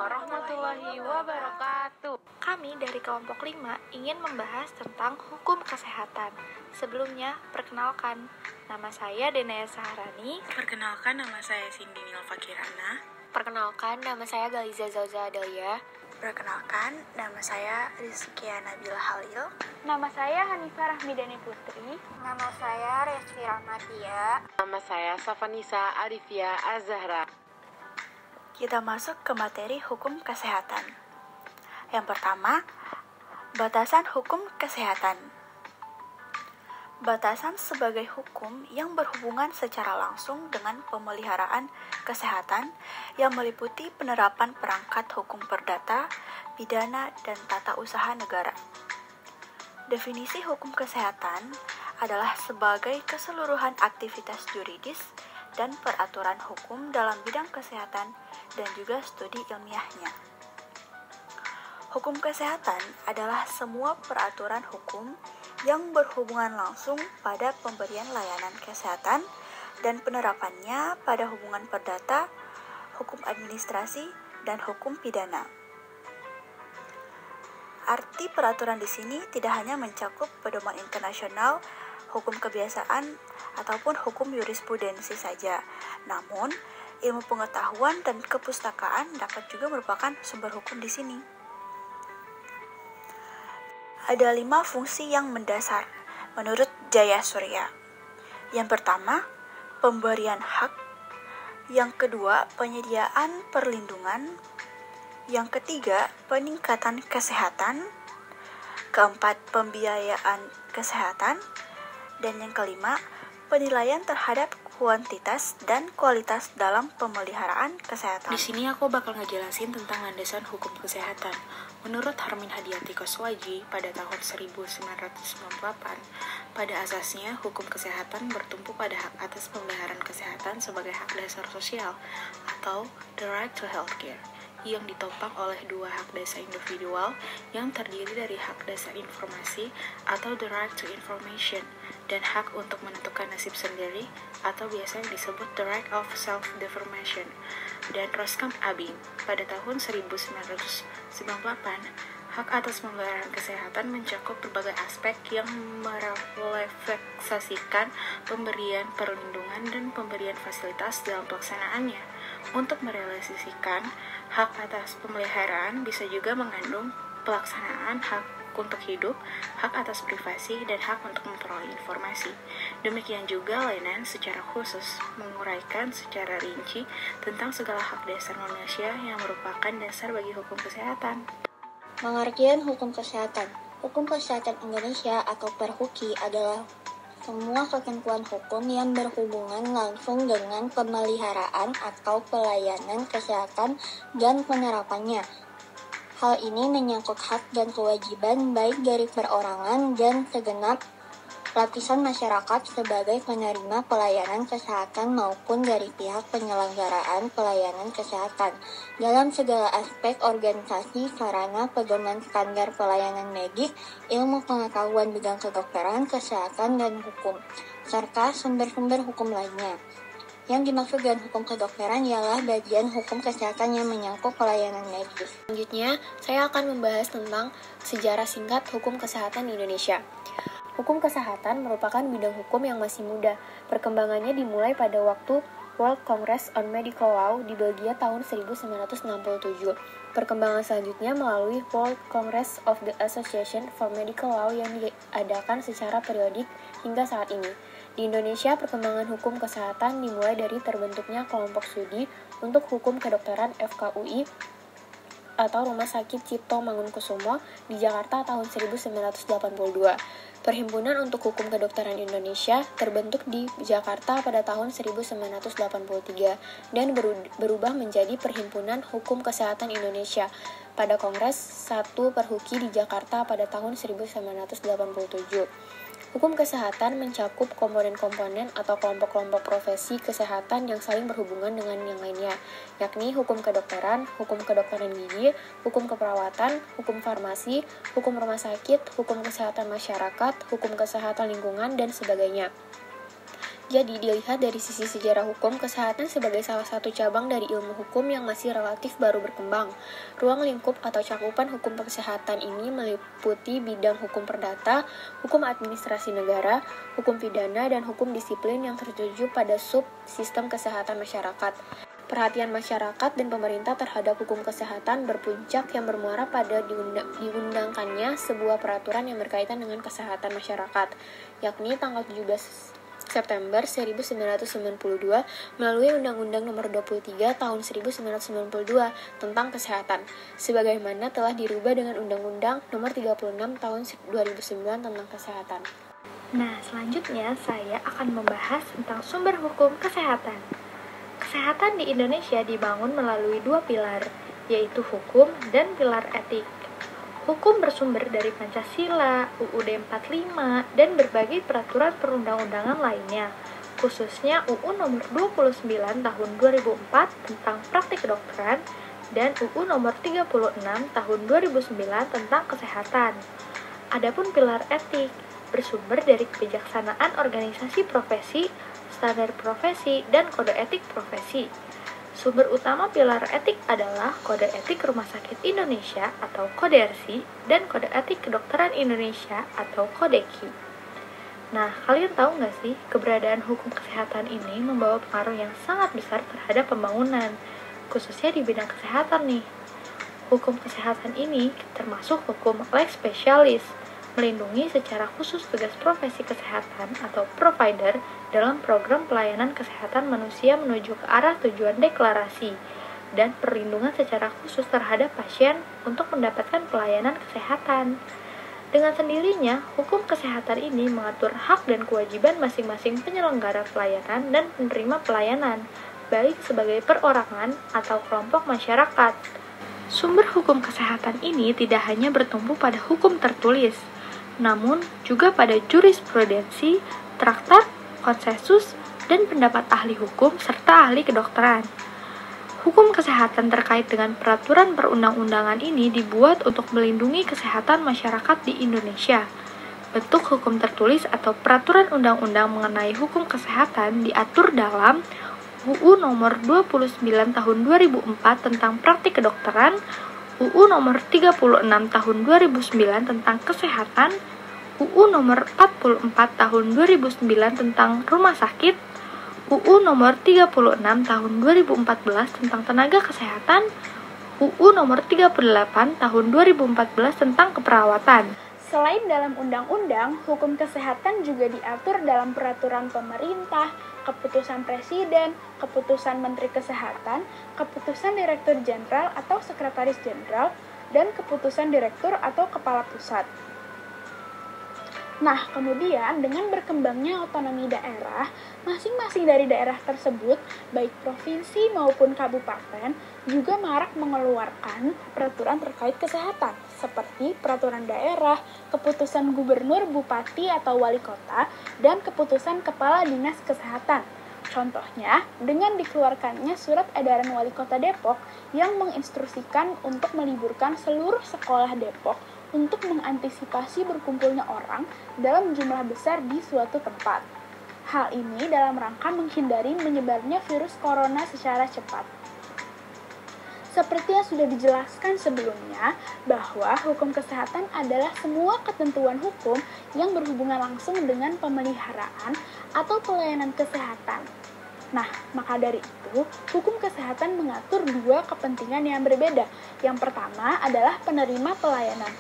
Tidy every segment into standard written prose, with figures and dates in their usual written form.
warahmatullahi wabarakatuh. Kami dari kelompok 5 ingin membahas tentang hukum kesehatan. Sebelumnya, perkenalkan, nama saya Denaya Saharani. Perkenalkan, nama saya Cindy Nilva Kirana. Perkenalkan, nama saya Galiza Zauza Adalia. Perkenalkan, nama saya Rizkia Nabila Halil. Nama saya Hanifah Rahmidani Putri. Nama saya Reski Rahmatia. Nama saya Safanisa Arifia Azahra. Kita masuk ke materi hukum kesehatan. Yang pertama, batasan hukum kesehatan. Batasan sebagai hukum yang berhubungan secara langsung dengan pemeliharaan kesehatan yang meliputi penerapan perangkat hukum perdata, pidana, dan tata usaha negara. Definisi hukum kesehatan adalah sebagai keseluruhan aktivitas juridis dan peraturan hukum dalam bidang kesehatan dan juga studi ilmiahnya. Hukum kesehatan adalah semua peraturan hukum yang berhubungan langsung pada pemberian layanan kesehatan dan penerapannya pada hubungan perdata, hukum administrasi, dan hukum pidana. Arti peraturan di sini tidak hanya mencakup pedoman internasional, hukum kebiasaan, ataupun hukum jurisprudensi saja. Namun, ilmu pengetahuan dan kepustakaan dapat juga merupakan sumber hukum di sini. Ada 5 fungsi yang mendasar menurut Jayasuriya. Yang pertama, pemberian hak. Yang kedua, penyediaan perlindungan. Yang ketiga, peningkatan kesehatan. Keempat, pembiayaan kesehatan. Dan yang kelima, penilaian terhadap kuantitas dan kualitas dalam pemeliharaan kesehatan. Di sini aku bakal ngejelasin tentang landasan hukum kesehatan. Menurut Harmin Hadiati Koswaji pada tahun 1998, pada asasnya hukum kesehatan bertumpu pada hak atas pemeliharaan kesehatan sebagai hak dasar sosial atau the right to healthcare, yang ditopang oleh 2 hak dasar individual yang terdiri dari hak dasar informasi atau the right to information dan hak untuk menentukan nasib sendiri atau biasa yang disebut the right of self-determination. Dan Roskamp Abing pada tahun 1998, hak atas pemeliharaan kesehatan mencakup berbagai aspek yang merefleksasikan pemberian perlindungan dan pemberian fasilitas dalam pelaksanaannya. Untuk merealisasikan hak atas pemeliharaan bisa juga mengandung pelaksanaan hak untuk hidup, hak atas privasi, dan hak untuk memperoleh informasi. Demikian juga layanan secara khusus menguraikan secara rinci tentang segala hak dasar manusia yang merupakan dasar bagi hukum kesehatan. Pengertian hukum kesehatan. Hukum kesehatan Indonesia atau Perhuki adalah semua ketentuan hukum yang berhubungan langsung dengan pemeliharaan atau pelayanan kesehatan dan penerapannya. Hal ini menyangkut hak dan kewajiban baik dari perorangan dan segenap lapisan masyarakat sebagai penerima pelayanan kesehatan maupun dari pihak penyelenggaraan pelayanan kesehatan dalam segala aspek organisasi, sarana, pedoman standar pelayanan medis, ilmu pengetahuan bidang kedokteran, kesehatan, dan hukum, serta sumber-sumber hukum lainnya. Yang dimaksud dengan hukum kedokteran ialah bagian hukum kesehatan yang menyangkut pelayanan medis. Selanjutnya, saya akan membahas tentang sejarah singkat hukum kesehatan Indonesia. Hukum kesehatan merupakan bidang hukum yang masih muda. Perkembangannya dimulai pada waktu World Congress on Medical Law di Belgia tahun 1967. Perkembangan selanjutnya melalui World Congress of the Association for Medical Law yang diadakan secara periodik hingga saat ini. Di Indonesia, perkembangan hukum kesehatan dimulai dari terbentuknya kelompok studi untuk hukum kedokteran FKUI atau Rumah Sakit Cipto Mangunkusumo di Jakarta tahun 1982. Perhimpunan untuk Hukum Kedokteran Indonesia terbentuk di Jakarta pada tahun 1983 dan berubah menjadi Perhimpunan Hukum Kesehatan Indonesia pada Kongres 1 Perhuki di Jakarta pada tahun 1987. Hukum kesehatan mencakup komponen-komponen atau kelompok-kelompok profesi kesehatan yang saling berhubungan dengan yang lainnya, yakni hukum kedokteran gigi, hukum keperawatan, hukum farmasi, hukum rumah sakit, hukum kesehatan masyarakat, hukum kesehatan lingkungan, dan sebagainya. Jadi, dilihat dari sisi sejarah hukum, kesehatan sebagai salah satu cabang dari ilmu hukum yang masih relatif baru berkembang. Ruang lingkup atau cakupan hukum kesehatan ini meliputi bidang hukum perdata, hukum administrasi negara, hukum pidana, dan hukum disiplin yang tertuju pada sub-sistem kesehatan masyarakat. Perhatian masyarakat dan pemerintah terhadap hukum kesehatan berpuncak yang bermuara pada diundangkannya sebuah peraturan yang berkaitan dengan kesehatan masyarakat, yakni tanggal 17 September 1992 melalui Undang-Undang Nomor 23 Tahun 1992 tentang Kesehatan, sebagaimana telah dirubah dengan Undang-Undang Nomor 36 Tahun 2009 tentang Kesehatan. Nah, selanjutnya saya akan membahas tentang sumber hukum kesehatan. Kesehatan di Indonesia dibangun melalui dua pilar, yaitu hukum dan pilar etik. Hukum bersumber dari Pancasila, UUD 45, dan berbagai peraturan perundang-undangan lainnya, khususnya UU Nomor 29 Tahun 2004 tentang praktik kedokteran dan UU Nomor 36 Tahun 2009 tentang kesehatan. Adapun pilar etik bersumber dari kebijaksanaan organisasi profesi, standar profesi, dan kode etik profesi. Sumber utama pilar etik adalah Kode Etik Rumah Sakit Indonesia atau Kodersi dan Kode Etik Kedokteran Indonesia atau Kodeki. Nah, kalian tahu nggak sih, keberadaan hukum kesehatan ini membawa pengaruh yang sangat besar terhadap pembangunan, khususnya di bidang kesehatan nih. Hukum kesehatan ini termasuk hukum lex specialis, melindungi secara khusus tugas profesi kesehatan atau provider dalam program pelayanan kesehatan manusia menuju ke arah tujuan deklarasi, dan perlindungan secara khusus terhadap pasien untuk mendapatkan pelayanan kesehatan. Dengan sendirinya, hukum kesehatan ini mengatur hak dan kewajiban masing-masing penyelenggara pelayanan dan penerima pelayanan, baik sebagai perorangan atau kelompok masyarakat. Sumber hukum kesehatan ini tidak hanya bertumpu pada hukum tertulis, namun juga pada jurisprudensi, traktat, konsensus, dan pendapat ahli hukum serta ahli kedokteran. Hukum kesehatan terkait dengan peraturan perundang-undangan ini dibuat untuk melindungi kesehatan masyarakat di Indonesia. Bentuk hukum tertulis atau peraturan undang-undang mengenai hukum kesehatan diatur dalam UU Nomor 29 Tahun 2004 tentang praktik kedokteran, UU Nomor 36 Tahun 2009 tentang Kesehatan, UU Nomor 44 Tahun 2009 tentang Rumah Sakit, UU Nomor 36 Tahun 2014 tentang Tenaga Kesehatan, UU Nomor 38 Tahun 2014 tentang Keperawatan. Selain dalam undang-undang, hukum kesehatan juga diatur dalam peraturan pemerintah, keputusan presiden, keputusan menteri kesehatan, keputusan direktur jenderal atau sekretaris jenderal, dan keputusan direktur atau kepala pusat. Nah, kemudian dengan berkembangnya otonomi daerah, masing-masing dari daerah tersebut, baik provinsi maupun kabupaten, juga marak mengeluarkan peraturan terkait kesehatan, seperti peraturan daerah, keputusan gubernur, bupati, atau wali kota, dan keputusan kepala dinas kesehatan. Contohnya, dengan dikeluarkannya surat edaran wali kota Depok yang menginstruksikan untuk meliburkan seluruh sekolah Depok untuk mengantisipasi berkumpulnya orang dalam jumlah besar di suatu tempat. Hal ini dalam rangka menghindari menyebarnya virus corona secara cepat. Seperti yang sudah dijelaskan sebelumnya, bahwa hukum kesehatan adalah semua ketentuan hukum yang berhubungan langsung dengan pemeliharaan atau pelayanan kesehatan. Nah, maka dari itu, hukum kesehatan mengatur dua kepentingan yang berbeda. Yang pertama adalah penerima pelayanan.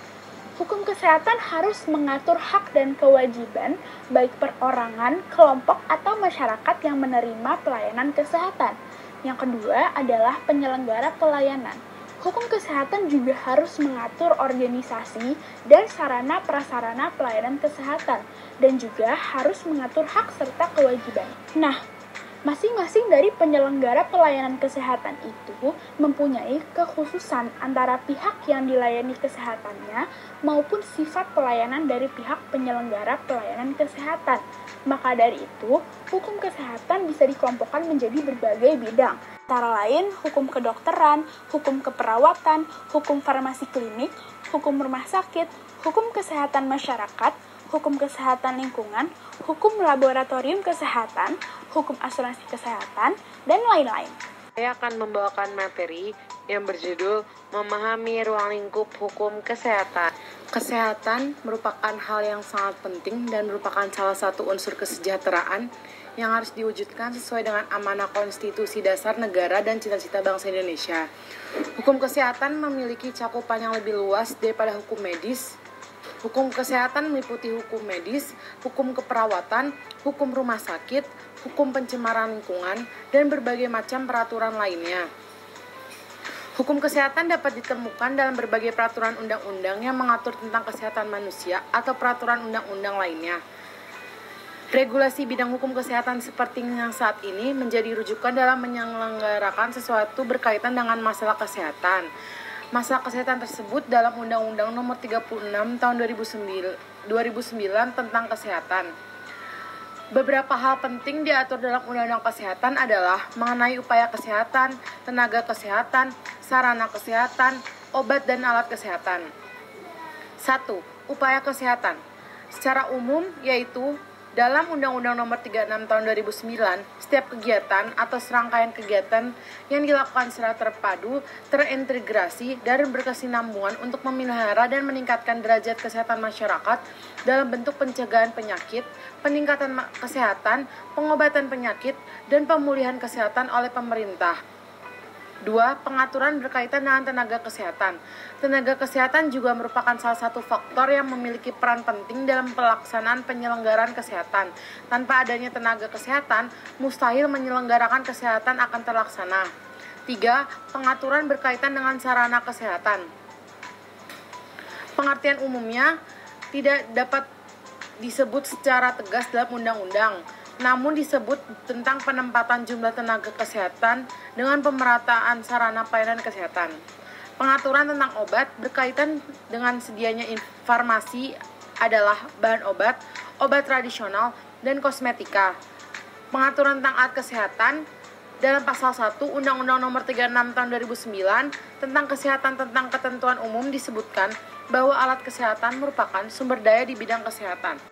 Hukum kesehatan harus mengatur hak dan kewajiban baik perorangan, kelompok, atau masyarakat yang menerima pelayanan kesehatan. Yang kedua adalah penyelenggara pelayanan. Hukum kesehatan juga harus mengatur organisasi dan sarana prasarana pelayanan kesehatan, dan juga harus mengatur hak serta kewajiban. Nah, masing-masing dari penyelenggara pelayanan kesehatan itu mempunyai kekhususan antara pihak yang dilayani kesehatannya maupun sifat pelayanan dari pihak penyelenggara pelayanan kesehatan. Maka dari itu, hukum kesehatan bisa dikelompokkan menjadi berbagai bidang. Antara lain, hukum kedokteran, hukum keperawatan, hukum farmasi klinik, hukum rumah sakit, hukum kesehatan masyarakat, hukum kesehatan lingkungan, hukum laboratorium kesehatan, hukum asuransi kesehatan, dan lain-lain. Saya akan membawakan materi yang berjudul Memahami Ruang Lingkup Hukum Kesehatan. Kesehatan merupakan hal yang sangat penting dan merupakan salah satu unsur kesejahteraan yang harus diwujudkan sesuai dengan amanah konstitusi dasar negara dan cita-cita bangsa Indonesia. Hukum kesehatan memiliki cakupan yang lebih luas daripada hukum medis. Hukum kesehatan meliputi hukum medis, hukum keperawatan, hukum rumah sakit, hukum pencemaran lingkungan, dan berbagai macam peraturan lainnya. Hukum kesehatan dapat ditemukan dalam berbagai peraturan undang-undang yang mengatur tentang kesehatan manusia atau peraturan undang-undang lainnya. Regulasi bidang hukum kesehatan seperti yang saat ini menjadi rujukan dalam menyelenggarakan sesuatu berkaitan dengan masalah kesehatan. Masalah kesehatan tersebut dalam Undang-Undang Nomor 36 Tahun 2009 tentang Kesehatan. Beberapa hal penting diatur dalam Undang-Undang Kesehatan adalah mengenai upaya kesehatan, tenaga kesehatan, sarana kesehatan, obat dan alat kesehatan. 1. Upaya kesehatan. Secara umum yaitu dalam Undang-Undang Nomor 36 Tahun 2009, setiap kegiatan atau serangkaian kegiatan yang dilakukan secara terpadu, terintegrasi, dan berkesinambungan untuk memelihara dan meningkatkan derajat kesehatan masyarakat dalam bentuk pencegahan penyakit, peningkatan kesehatan, pengobatan penyakit, dan pemulihan kesehatan oleh pemerintah. 2. Pengaturan berkaitan dengan tenaga kesehatan. Tenaga kesehatan juga merupakan salah satu faktor yang memiliki peran penting dalam pelaksanaan penyelenggaraan kesehatan. Tanpa adanya tenaga kesehatan, mustahil menyelenggarakan kesehatan akan terlaksana. 3. Pengaturan berkaitan dengan sarana kesehatan. Pengertian umumnya tidak dapat disebut secara tegas dalam undang-undang, namun disebut tentang penempatan jumlah tenaga kesehatan dengan pemerataan sarana pelayanan kesehatan. Pengaturan tentang obat berkaitan dengan sedianya farmasi adalah bahan obat, obat tradisional, dan kosmetika. Pengaturan tentang alat kesehatan dalam pasal 1 Undang-Undang Nomor 36 Tahun 2009 tentang kesehatan tentang ketentuan umum disebutkan bahwa alat kesehatan merupakan sumber daya di bidang kesehatan.